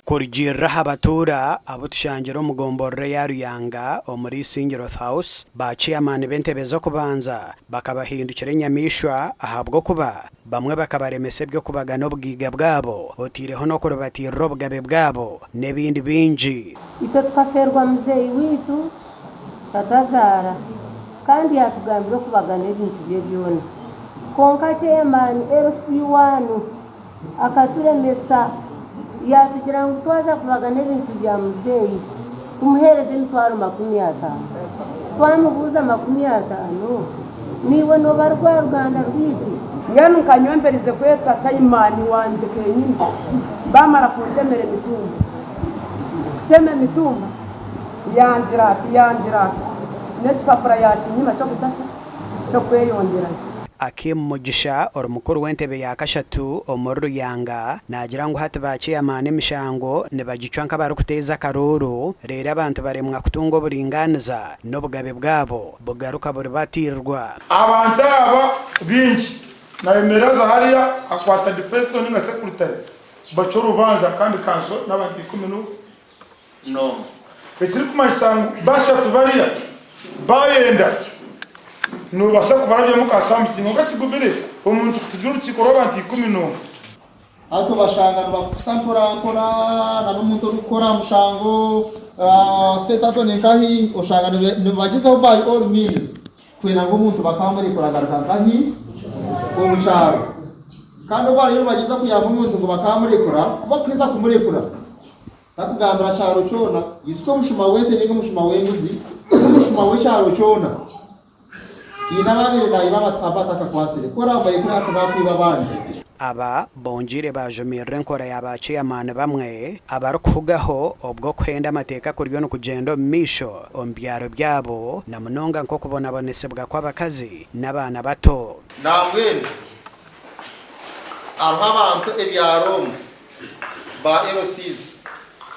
Kurjirra habatura abutushangira omugomborre ya Ruyanga omuri Singiro House ba chairman b'entebe zo kubanza bakabahindukira enyamishwa ahabwo kuba bamwe bakabaremese byo kubagana obwiga bwabo otireho no kurubatirra obugabe bwabo n'ebindi bingi. Icyo tukaferwa muzeyi witu tatazara kandi yatugambira kubagana ebintu bye byona konka chairman LC1 akaturemesa yatugira ngo twaza kubagana ibintu bya muzeyi tumuhereze imitwaro 50 twamubuza 50 niwe no barwa Rwanda rwiti yanu kanyombereze kweta chairman wanje kenyine bamara kuntemera mitumba teme mitumba yanjira n'ekipapura yakinyima cyo kutasha cyo kweyongera Akim Mugisha orumukuru w'entebe ya kashatu omuri Ruyanga nagira ngo hati ba chairman emishango ne bagicwanka bari kuteza karuru rero abantu baremwa kutunga oburinganiza n'obugabe bwabo bugaruka buri batirwa abantu aba bingi na emeraza hariya akwata defense ninga secretary bacho rubanza kandi kanso n'abandi 10 no ekiri kumashango basha tubariya bayenda nubasa kubarabye mukasamsingo gakigubire omuntu kutugira ukikoro banti 10 ato bashanga bakutampora na n'umuntu ukora mushango setato nekahi oshanga ne bagize by all means kwena ngo umuntu bakamuri kuragaruka kahi umucharo kandi bari bagize kuyamba umuntu ngo bakamuri kura bakwiza kumurekura takugambira cyaro cyona yitwa mushuma wete ninga mushuma wenguzi mushuma we cyaro cyona aba bonjire bajumirre nkora yaba chairman bamwe abarukugaho obwo kwenda amateka kuryo no kugendo misho ombyaro byabo na munonga nko kubona bonesebwa kw'abakazi n'abana bato namwe abantu ebyaro ba LCs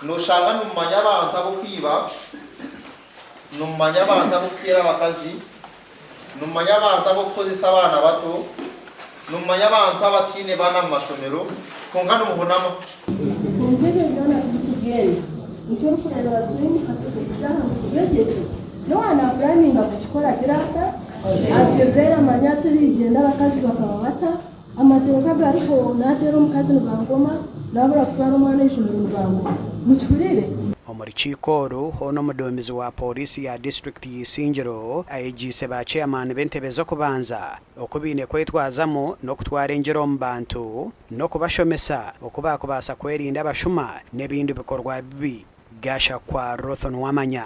no shanga numanya abantu abo kwiba numanya abantu abo kera abakazi numanya abantu abo kukozesa abana bato numanya abantu abatine bana mashomero kongana umuhunama ngebe ndona kugenda icyo kurana bazini katuzaha kugeze no ana planning akukora dirata akirera manya tuligenda abakazi bakaba bata amateka gariko natero mukazi n'ubangoma nabura kutwara umwana ishomero n'ubangoma mucyurire omuri Chikoru hono mudomezi wa polisi ya district y'Isingiro ayigise ba chairman b'entebe zo kubanza okubine kwetwazamo no kutwara engero mu bantu no kubashomesa okubasa kwerinda abashuma n'ebindi bikorwa bibi gasha kwa Rothon Wamanya.